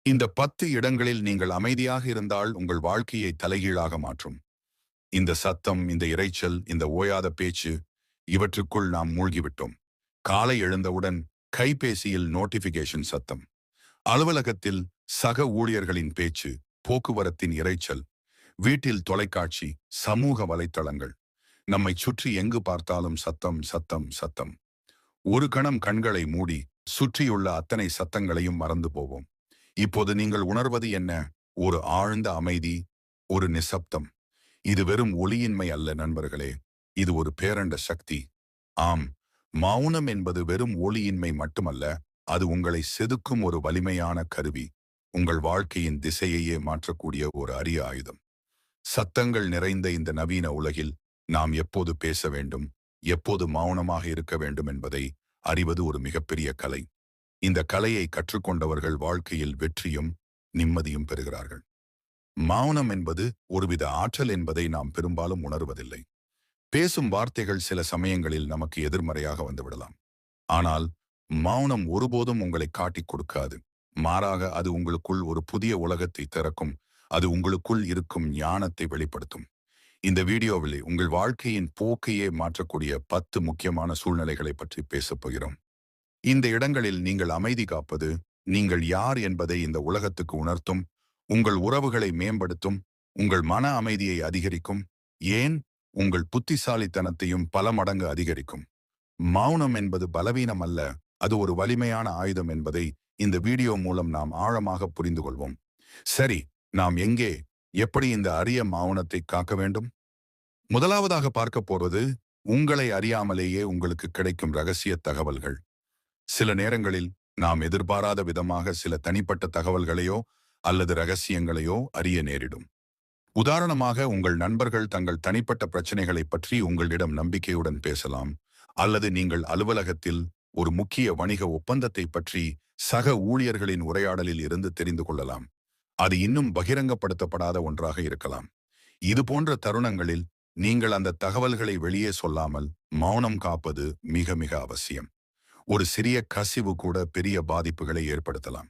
இந்த 10 இடங்களில் நீங்கள் அமைதியாக இருந்தால் உங்கள் வாழ்க்கையை தலைகீழாக மாற்றும். இந்த சத்தம், இந்த இரைச்சல், இந்த ஓயாத பேச்சு, இவற்றுக்குள் நாம் மூழ்கிவிட்டோம். காலை எழுந்தவுடன் கைபேசியில் நோட்டிபிகேஷன் சத்தம், அலுவலகத்தில் சக ஊழியர்களின் பேச்சு, போக்குவரத்தின் இரைச்சல், வீட்டில் தொலைக்காட்சி, சமூக வலைத்தளங்கள். நம்மை சுற்றி எங்கு பார்த்தாலும் சத்தம், சத்தம், சத்தம். ஒரு கணம் கண்களை மூடி சுற்றியுள்ள அத்தனை சத்தங்களையும் மறந்து போவோம். இப்போது நீங்கள் உணர்வது என்ன? ஒரு ஆழ்ந்த அமைதி, ஒரு நிசப்தம். இது வெறும் ஒளியின்மை அல்ல நண்பர்களே, இது ஒரு பேரண்ட சக்தி. ஆம், மௌனம் என்பது வெறும் ஒளியின்மை மட்டுமல்ல, அது உங்களை செதுக்கும் ஒரு வலிமையான கருவி. உங்கள் வாழ்க்கையின் திசையையே மாற்றக்கூடிய ஒரு அரிய ஆயுதம். சத்தங்கள் நிறைந்த இந்த நவீன உலகில் நாம் எப்போது பேச வேண்டும், எப்போது மௌனமாக இருக்க வேண்டும் என்பதை அறிவது ஒரு மிகப்பெரிய கலை. இந்த கலையை கற்றுக்கொண்டவர்கள் வாழ்க்கையில் வெற்றியும் நிம்மதியும் பெறுகிறார்கள். மௌனம் என்பது ஒருவித ஆற்றல் என்பதை நாம் பெரும்பாலும் உணர்வதில்லை. பேசும் வார்த்தைகள் சில சமயங்களில் நமக்கு எதிர்மறையாக வந்துவிடலாம். ஆனால் மௌனம் ஒருபோதும் உங்களை காட்டிக் கொடுக்காது. மாறாக அது உங்களுக்குள் ஒரு புதிய உலகத்தை திறக்கும். அது உங்களுக்குள் இருக்கும் ஞானத்தை வெளிப்படுத்தும். இந்த வீடியோவில் உங்கள் வாழ்க்கையின் போக்கையே மாற்றக்கூடிய 10 முக்கியமான சூழ்நிலைகளை பற்றி பேசப் போகிறோம். இந்த இடங்களில் நீங்கள் அமைதி காப்பது, நீங்கள் யார் என்பதை இந்த உலகத்துக்கு உணர்த்தும், உங்கள் உறவுகளை மேம்படுத்தும், உங்கள் மன அமைதியை அதிகரிக்கும், ஏன் உங்கள் புத்திசாலித்தனத்தையும் பல மடங்கு அதிகரிக்கும். மௌனம் என்பது பலவீனம் அல்ல, அது ஒரு வலிமையான ஆயுதம் என்பதை இந்த வீடியோ மூலம் நாம் ஆழமாக புரிந்து கொள்வோம். சரி, நாம் எங்கே, எப்படி இந்த அரிய மௌனத்தை காக்க வேண்டும்? முதலாவதாக பார்க்க போவது, உங்களை அறியாமலேயே உங்களுக்கு கிடைக்கும் ரகசிய தகவல்கள். சில நேரங்களில் நாம் எதிர்பாராத விதமாக சில தனிப்பட்ட தகவல்களையோ அல்லது ரகசியங்களையோ அறிய நேரிடும். உதாரணமாக, உங்கள் நண்பர்கள் தங்கள் தனிப்பட்ட பிரச்சனைகளை பற்றி உங்களிடம் நம்பிக்கையுடன் பேசலாம், அல்லது நீங்கள் அலுவலகத்தில் ஒரு முக்கிய வணிக ஒப்பந்தத்தை பற்றி சக ஊழியர்களின் உரையாடலில் இருந்து தெரிந்து கொள்ளலாம். அது இன்னும் பகிரங்கப்படுத்தப்படாத ஒன்றாக இருக்கலாம். இது போன்ற தருணங்களில் நீங்கள் அந்த தகவல்களை வெளியே சொல்லாமல் மௌனம் காப்பது மிக மிக அவசியம். ஒரு சிறிய கசிவு கூட பெரிய பாதிப்புகளை ஏற்படுத்தலாம்.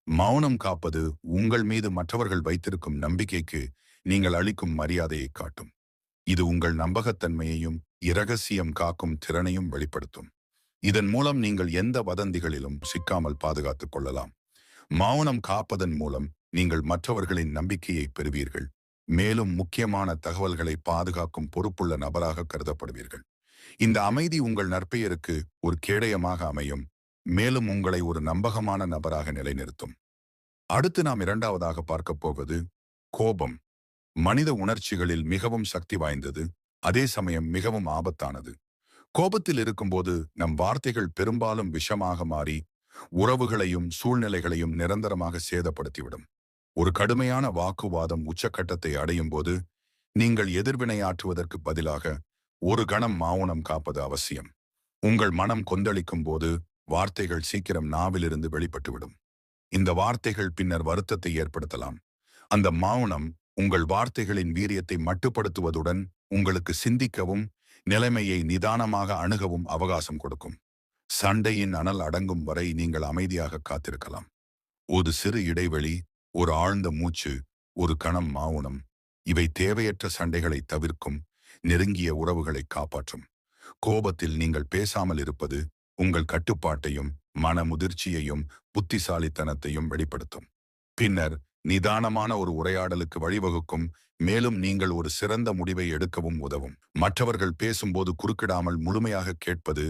மௌனம் காப்பது உங்கள் மீது மற்றவர்கள் வைத்திருக்கும் நம்பிக்கைக்கு நீங்கள் அளிக்கும் மரியாதையை காட்டும். இது உங்கள் நம்பகத்தன்மையையும் இரகசியம் காக்கும் திறனையும் வெளிப்படுத்தும். இதன் மூலம் நீங்கள் எந்த வதந்திகளிலும் சிக்காமல் பாதுகாத்துக் கொள்ளலாம். மௌனம் காப்பதன் மூலம் நீங்கள் மற்றவர்களின் நம்பிக்கையை பெறுவீர்கள். மேலும் முக்கியமான தகவல்களை பாதுகாக்கும் பொறுப்புள்ள நபராக கருதப்படுவீர்கள். இந்த அமைதி உங்கள் நற்பெயருக்கு ஒரு கேடயமாக அமையும், மேலும் உங்களை ஒரு நம்பகமான நபராக நிலைநிறுத்தும். அடுத்து நாம் இரண்டாவதாக பார்க்க போவது கோபம். மனித உணர்ச்சிகளில் மிகவும் சக்தி வாய்ந்தது, அதே சமயம் மிகவும் ஆபத்தானது. கோபத்தில் இருக்கும்போது நம் வார்த்தைகள் பெரும்பாலும் விஷமாக மாறி உறவுகளையும் சூழ்நிலைகளையும் நிரந்தரமாக சேதப்படுத்திவிடும். ஒரு கடுமையான வாக்குவாதம் உச்சக்கட்டத்தை அடையும் போது நீங்கள் எதிர்வினையாற்றுவதற்கு பதிலாக ஒரு கணம் மௌனம் காப்பது அவசியம். உங்கள் மனம் கொந்தளிக்கும் போது வார்த்தைகள் சீக்கிரம் நாவிலிருந்து வெளிப்பட்டுவிடும். இந்த வார்த்தைகள் பின்னர் வருத்தத்தை ஏற்படுத்தலாம். அந்த மௌனம் உங்கள் வார்த்தைகளின் வீரியத்தை மட்டுப்படுத்துவதுடன் உங்களுக்கு சிந்திக்கவும் நிலைமையை நிதானமாக அணுகவும் அவகாசம் கொடுக்கும். சண்டையின் அனல் அடங்கும் வரை நீங்கள் அமைதியாக காத்திருக்கலாம். ஒரு சிறு இடைவெளி, ஒரு ஆழ்ந்த மூச்சு, ஒரு கணம் மௌனம், இவை தேவையற்ற சண்டைகளை தவிர்க்கும், நெருங்கிய உறவுகளை காப்பாற்றும். கோபத்தில் நீங்கள் பேசாமல் இருப்பது உங்கள் கட்டுப்பாட்டையும் மன முதிர்ச்சியையும் புத்திசாலித்தனத்தையும் வெளிப்படுத்தும். பின்னர் நிதானமான ஒரு உரையாடலுக்கு வழிவகுக்கும், மேலும் நீங்கள் ஒரு சிறந்த முடிவை எடுக்கவும் உதவும். மற்றவர்கள் பேசும்போது குறுக்கிடாமல் முழுமையாக கேட்பது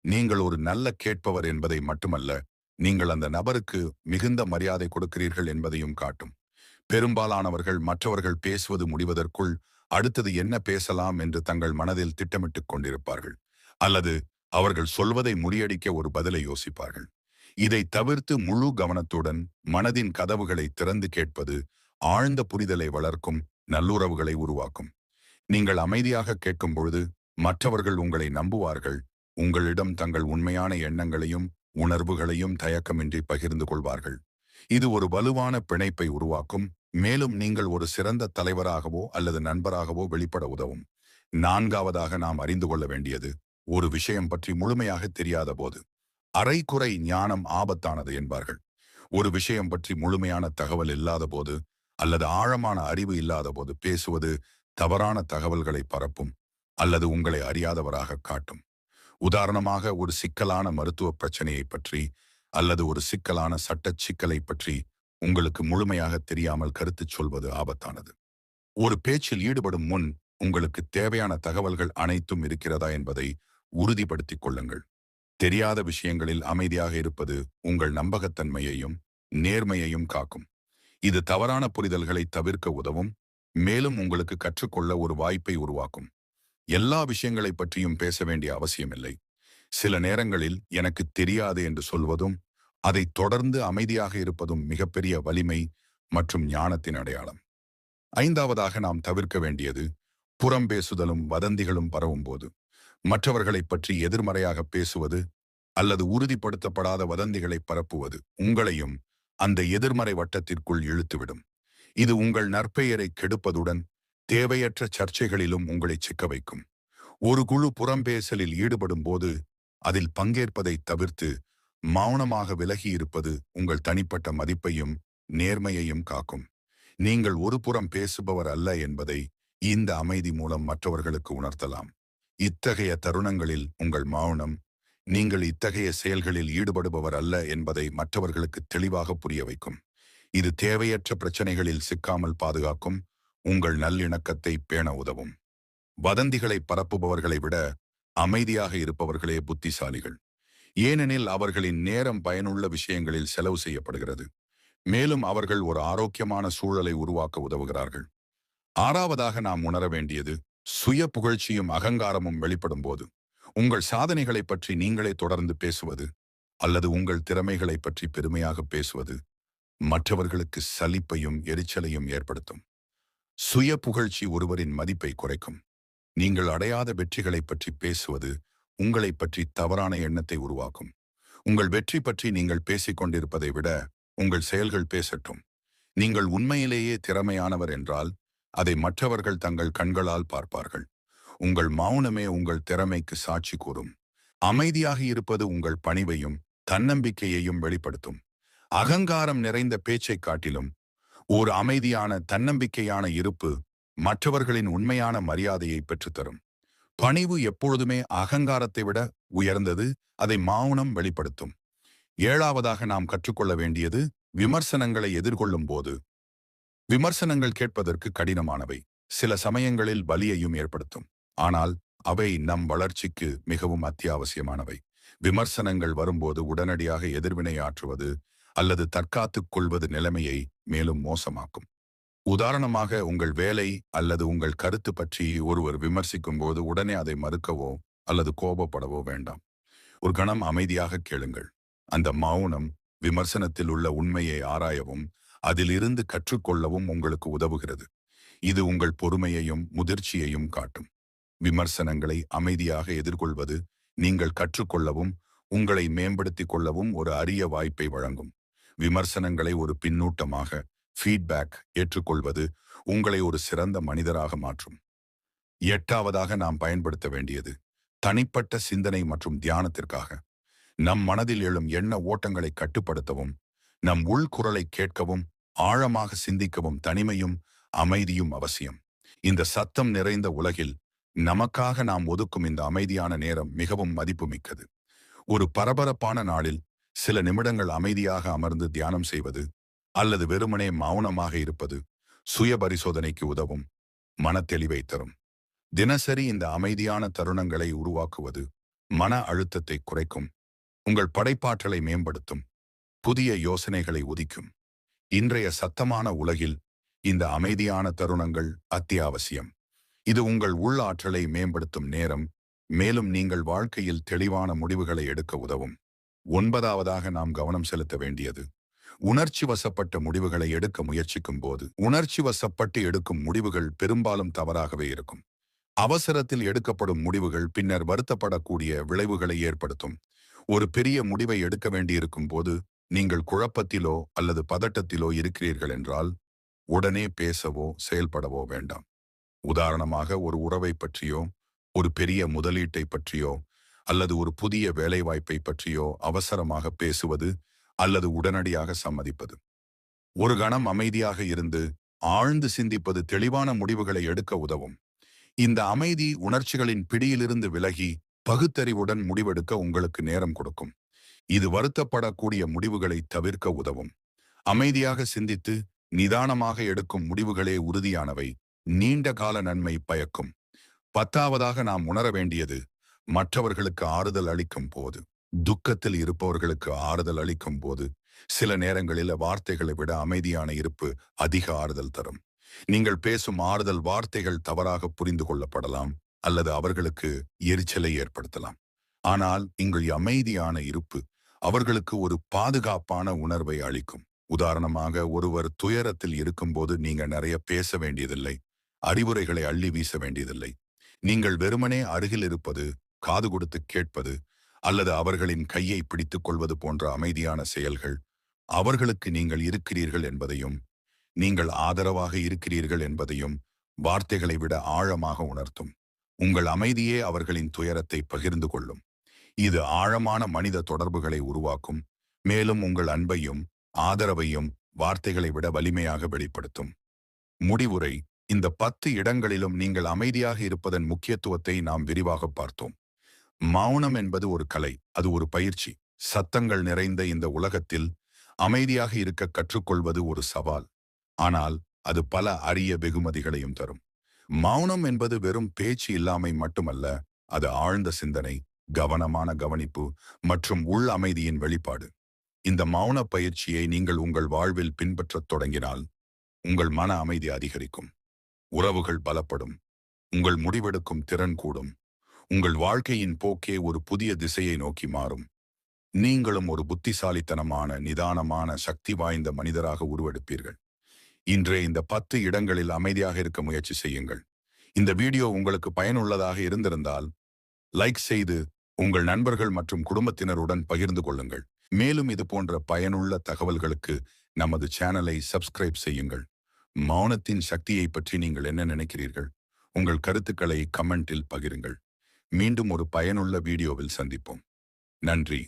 நீங்கள் ஒரு நல்ல கேட்பவர் என்பதை மட்டுமல்ல, நீங்கள் அந்த நபருக்கு மிகுந்த மரியாதை கொடுக்கிறீர்கள் என்பதையும் காட்டும். பெரும்பாலானவர்கள் மற்றவர்கள் பேசுவது முடிவதற்குள் அடுத்தது என்ன பேசலாம் என்று தங்கள் மனதில் திட்டமிட்டுக் கொண்டிருப்பார்கள், அல்லது அவர்கள் சொல்வதை முறியடிக்க ஒரு பதிலை யோசிப்பார்கள். இதை தவிர்த்து முழு கவனத்துடன் மனதின் கதவுகளை திறந்து கேட்பது ஆழ்ந்த புரிதலை வளர்க்கும், நல்லுறவுகளை உருவாக்கும். நீங்கள் அமைதியாக கேட்கும் பொழுது மற்றவர்கள் உங்களை நம்புவார்கள், உங்களிடம் தங்கள் உண்மையான எண்ணங்களையும் உணர்வுகளையும் தயக்கமின்றி பகிர்ந்து கொள்வார்கள். இது ஒரு வலுவான பிணைப்பை உருவாக்கும், மேலும் நீங்கள் ஒரு சிறந்த தலைவராகவோ அல்லது நண்பராகவோ வெளிப்பட உதவும். நான்காவதாக நாம் அறிந்து கொள்ள வேண்டியது, ஒரு விஷயம் பற்றி முழுமையாக தெரியாத போது அரைக்குறை ஞானம் ஆபத்தானது என்பார்கள். ஒரு விஷயம் பற்றி முழுமையான தகவல் இல்லாத போது அல்லது ஆழமான அறிவு இல்லாத போது பேசுவது தவறான தகவல்களை பரப்பும் அல்லது உங்களை அறியாதவராக காட்டும். உதாரணமாக, ஒரு சிக்கலான மருத்துவ பிரச்சனையை பற்றி அல்லது ஒரு சிக்கலான சட்டச் சிக்கலை பற்றி உங்களுக்கு முழுமையாக தெரியாமல் கருத்து சொல்வது ஆபத்தானது. ஒரு பேச்சில் ஈடுபடும் முன் உங்களுக்கு தேவையான தகவல்கள் அனைத்தும் இருக்கிறதா என்பதை உறுதிப்படுத்திக் கொள்ளுங்கள். தெரியாத விஷயங்களில் அமைதியாக இருப்பது உங்கள் நம்பகத்தன்மையையும் நேர்மையையும் காக்கும். இது தவறான புரிதல்களை தவிர்க்க உதவும், மேலும் உங்களுக்கு கற்றுக்கொள்ள ஒரு வாய்ப்பை உருவாக்கும். எல்லா விஷயங்களை பற்றியும் பேச வேண்டிய அவசியமில்லை. சில நேரங்களில் எனக்கு தெரியாது என்று சொல்வதும் அதை தொடர்ந்து அமைதியாக இருப்பதும் மிகப்பெரிய வலிமை மற்றும் ஞானத்தின் அடையாளம். ஐந்தாவதாக நாம் தவிர்க்க வேண்டியது புறம் பேசுதலும் வதந்திகளும் பரவும் போது மற்றவர்களை பற்றி எதிர்மறையாக பேசுவது அல்லது உறுதிப்படுத்தப்படாத வதந்திகளை பரப்புவது உங்களையும் அந்த எதிர்மறை வட்டத்திற்குள் இழுத்துவிடும். இது உங்கள் நற்பெயரை கெடுப்பதுடன் தேவையற்ற சர்ச்சைகளிலும் உங்களை சிக்க வைக்கும். ஒரு குழு புறம்பேசலில் ஈடுபடும் போது அதில் பங்கேற்பதை தவிர்த்து மௌனமாக விலகி இருப்பது உங்கள் தனிப்பட்ட மதிப்பையும் நேர்மையையும் காக்கும். நீங்கள் ஒரு புறம் பேசுபவர் அல்ல என்பதை இந்த அமைதி மூலம் மற்றவர்களுக்கு உணர்த்தலாம். இத்தகைய தருணங்களில் உங்கள் மௌனம் நீங்கள் இத்தகைய செயல்களில் ஈடுபடுபவர் அல்ல என்பதை மற்றவர்களுக்கு தெளிவாக புரிய வைக்கும். இது தேவையற்ற பிரச்சனைகளில் சிக்காமல் பாதுகாக்கும், உங்கள் நல்லிணக்கத்தை பேண உதவும். வதந்திகளை பரப்புபவர்களை விட அமைதியாக இருப்பவர்களே புத்திசாலிகள். ஏனெனில் அவர்களின் நேரம் பயனுள்ள விஷயங்களில் செலவு செய்யப்படுகிறது. மேலும் அவர்கள் ஒரு ஆரோக்கியமான சூழலை உருவாக்க உதவுகிறார்கள். ஆறாவதாக நாம் உணர வேண்டியது சுய புகழ்ச்சியும் அகங்காரமும் வெளிப்படும் போது உங்கள் சாதனைகளை பற்றி நீங்களே தொடர்ந்து பேசுவது அல்லது உங்கள் திறமைகளை பற்றி பெருமையாக பேசுவது மற்றவர்களுக்கு சலிப்பையும் எரிச்சலையும் ஏற்படுத்தும். சுய புகழ்ச்சி ஒருவரின் மதிப்பை குறைக்கும். நீங்கள் அடையாத வெற்றிகளை பற்றி பேசுவது உங்களை பற்றி தவறான எண்ணத்தை உருவாக்கும். உங்கள் வெற்றி பற்றி நீங்கள் பேசிக் கொண்டிருப்பதை விட உங்கள் செயல்கள் பேசட்டும். நீங்கள் உண்மையிலேயே திறமையானவர் என்றால் அதை மற்றவர்கள் தங்கள் கண்களால் பார்ப்பார்கள். உங்கள் மௌனமே உங்கள் திறமைக்கு சாட்சி கூறும். அமைதியாக இருப்பது உங்கள் பணிவையும் தன்னம்பிக்கையையும் வெளிப்படுத்தும். அகங்காரம் நிறைந்த பேச்சைக் காட்டிலும் ஒரு அமைதியான தன்னம்பிக்கையான இருப்பு மற்றவர்களின் உண்மையான மரியாதையை பெற்றுத்தரும். பணிவு எப்பொழுதுமே அகங்காரத்தை விட உயர்ந்தது, அதை மௌனம் வெளிப்படுத்தும். ஏழாவதாக நாம் கற்றுக்கொள்ள வேண்டியது விமர்சனங்களை எதிர்கொள்ளும் போது. விமர்சனங்கள் கேட்பதற்கு கடினமானவை, சில சமயங்களில் வலியையும் ஏற்படுத்தும். ஆனால் அவை நம் வளர்ச்சிக்கு மிகவும் அத்தியாவசியமானவை. விமர்சனங்கள் வரும்போது உடனடியாக எதிர்வினையாற்றுவது அல்லது தற்காத்துக் கொள்வது நிலைமையை மேலும் மோசமாக்கும். உதாரணமாக, உங்கள் வேலை அல்லது உங்கள் கருத்து பற்றி ஒருவர் விமர்சிக்கும் போது உடனே அதை மறுக்கவோ அல்லது கோபப்படவோ வேண்டாம். ஒரு கணம் அமைதியாக கேளுங்கள். அந்த மௌனம் விமர்சனத்தில் உள்ள உண்மையை ஆராயவும் அதிலிருந்து கற்றுக்கொள்ளவும் உங்களுக்கு உதவுகிறது. இது உங்கள் பொறுமையையும் முதிர்ச்சியையும் காட்டும். விமர்சனங்களை அமைதியாக எதிர்கொள்வது நீங்கள் கற்றுக்கொள்ளவும் உங்களை மேம்படுத்திக் கொள்ளவும் ஒரு அரிய வாய்ப்பை வழங்கும். விமர்சனங்களை ஒரு பின்னூட்டமாக ஃபீட்பேக் ஏற்றுக்கொள்வது உங்களை ஒரு சிறந்த மனிதராக மாற்றும். எட்டாவதாக நாம் பயன்படுத்த வேண்டியது தனிப்பட்ட சிந்தனை மற்றும் தியானத்திற்காக. நம் மனதில் எழும் எண்ண ஓட்டங்களை கட்டுப்படுத்தவும் நம் உள்குரலை கேட்கவும் ஆழமாக சிந்திக்கவும் தனிமையும் அமைதியும் அவசியம். இந்த சத்தம் நிறைந்த உலகில் நமக்காக நாம் ஒதுக்கும் இந்த அமைதியான நேரம் மிகவும் மதிப்புமிக்கது. ஒரு பரபரப்பான நாளில் சில நிமிடங்கள் அமைதியாக அமர்ந்து தியானம் செய்வது அல்லது வெறுமனே மௌனமாக இருப்பது சுய பரிசோதனைக்கு உதவும், மனத்தெளிவை தரும். தினசரி இந்த அமைதியான தருணங்களை உருவாக்குவது மன அழுத்தத்தை குறைக்கும், உங்கள் படைப்பாற்றலை மேம்படுத்தும், புதிய யோசனைகளை உதிக்கும். இன்றைய சத்தமான உலகில் இந்த அமைதியான தருணங்கள் அத்தியாவசியம். இது உங்கள் உள் ஆற்றலை மேம்படுத்தும் நேரம், மேலும் நீங்கள் வாழ்க்கையில் தெளிவான முடிவுகளை எடுக்க உதவும். ஒன்பதாவதாக நாம் கவனம் செலுத்த வேண்டியது உணர்ச்சி வசப்பட்ட முடிவுகளை எடுக்க முயற்சிக்கும் போது. உணர்ச்சி வசப்பட்டு எடுக்கும் முடிவுகள் பெரும்பாலும் தவறாகவே இருக்கும். அவசரத்தில் எடுக்கப்படும் முடிவுகள் பின்னர் வருத்தப்படக்கூடிய விளைவுகளை ஏற்படுத்தும். ஒரு பெரிய முடிவை எடுக்க வேண்டியிருக்கும் போது நீங்கள் குழப்பத்திலோ அல்லது பதட்டத்திலோ இருக்கிறீர்கள் என்றால் உடனே பேசவோ செயல்படவோ வேண்டாம். உதாரணமாக, ஒரு உறவை பற்றியோ ஒரு பெரிய முதலீட்டை பற்றியோ அல்லது ஒரு புதிய வேலைவாய்ப்பை பற்றியோ அவசரமாக பேசுவது அல்லது உடனடியாக சம்மதிப்பது. ஒரு கணம் அமைதியாக இருந்து ஆழ்ந்து சிந்திப்பது தெளிவான முடிவுகளை எடுக்க உதவும். இந்த அமைதி உணர்ச்சிகளின் பிடியிலிருந்து விலகி பகுத்தறிவுடன் முடிவெடுக்க உங்களுக்கு நேரம் கொடுக்கும். இது வருத்தப்படக்கூடிய முடிவுகளை தவிர்க்க உதவும். அமைதியாக சிந்தித்து நிதானமாக எடுக்கும் முடிவுகளே உறுதியானவை, நீண்ட கால நன்மை பயக்கும். 10ஆவதாக நாம் உணர வேண்டியது, மற்றவர்களுக்கு ஆறுதல் அளிக்கும் போது, துக்கத்தில் இருப்பவர்களுக்கு ஆறுதல் அளிக்கும் போது, சில நேரங்களில் வார்த்தைகளை விட அமைதியான இருப்பு அதிக ஆறுதல் தரும். நீங்கள் பேசும் ஆறுதல் வார்த்தைகள் தவறாக புரிந்து கொள்ளப்படலாம் அல்லது அவர்களுக்கு எரிச்சலை ஏற்படுத்தலாம். ஆனால் உங்கள் அமைதியான இருப்பு அவர்களுக்கு ஒரு பாதுகாப்பான உணர்வை அளிக்கும். உதாரணமாக, ஒருவர் துயரத்தில் இருக்கும்போது நீங்க நிறைய பேச வேண்டியதில்லை, அறிவுரைகளை அள்ளி வீச வேண்டியதில்லை. நீங்கள் வெறுமனே அருகில் இருப்பது, காது கொடுத்து கேட்பது அல்லது அவர்களின் கையை பிடித்துக் கொள்வது போன்ற அமைதியான செயல்கள் அவர்களுக்கு நீங்கள் இருக்கிறீர்கள் என்பதையும் நீங்கள் ஆதரவாக இருக்கிறீர்கள் என்பதையும் வார்த்தைகளை விட ஆழமாக உணர்த்தும். உங்கள் அமைதியே அவர்களின் துயரத்தை பகிர்ந்து கொள்ளும். இது ஆழமான மனித தொடர்புகளை உருவாக்கும், மேலும் உங்கள் அன்பையும் ஆதரவையும் வார்த்தைகளை விட வலிமையாக வெளிப்படுத்தும். முடிவுரை: இந்த 10 இடங்களிலும் நீங்கள் அமைதியாக இருப்பதன் முக்கியத்துவத்தை நாம் விரிவாக பார்த்தோம். மௌனம் என்பது ஒரு கலை, அது ஒரு பயிற்சி. சத்தங்கள் நிறைந்த இந்த உலகத்தில் அமைதியாக இருக்க கற்றுக்கொள்வது ஒரு சவால். ஆனால் அது பல அரிய வெகுமதிகளையும் தரும். மௌனம் என்பது வெறும் பேச்சு இல்லாமை மட்டுமல்ல, அது ஆழ்ந்த சிந்தனை, கவனமான கவனிப்பு மற்றும் உள் அமைதியின் வெளிப்பாடு. இந்த மௌன பயிற்சியை நீங்கள் உங்கள் வாழ்வில் பின்பற்றத் தொடங்கினால் உங்கள் மன அமைதி அதிகரிக்கும், உறவுகள் பலப்படும், உங்கள் முடிவெடுக்கும் திறன் கூடும், உங்கள் வாழ்க்கையின் போக்கே ஒரு புதிய திசையை நோக்கி மாறும். நீங்களும் ஒரு புத்திசாலித்தனமான, நிதானமான, சக்தி வாய்ந்த மனிதராக உருவெடுப்பீர்கள். இன்றே இந்த 10 இடங்களில் அமைதியாக இருக்க முயற்சி செய்யுங்கள். இந்த வீடியோ உங்களுக்கு பயனுள்ளதாக இருந்திருந்தால் லைக் செய்து உங்கள் நண்பர்கள் மற்றும் குடும்பத்தினருடன் பகிர்ந்து கொள்ளுங்கள். மேலும் இது போன்ற பயனுள்ள தகவல்களுக்கு நமது சேனலை சப்ஸ்கிரைப் செய்யுங்கள். மௌனத்தின் சக்தியை பற்றி நீங்கள் என்ன நினைக்கிறீர்கள்? உங்கள் கருத்துக்களை கமெண்டில் பகிருங்கள். மீண்டும் ஒரு பயனுள்ள வீடியோவில் சந்திப்போம். நன்றி.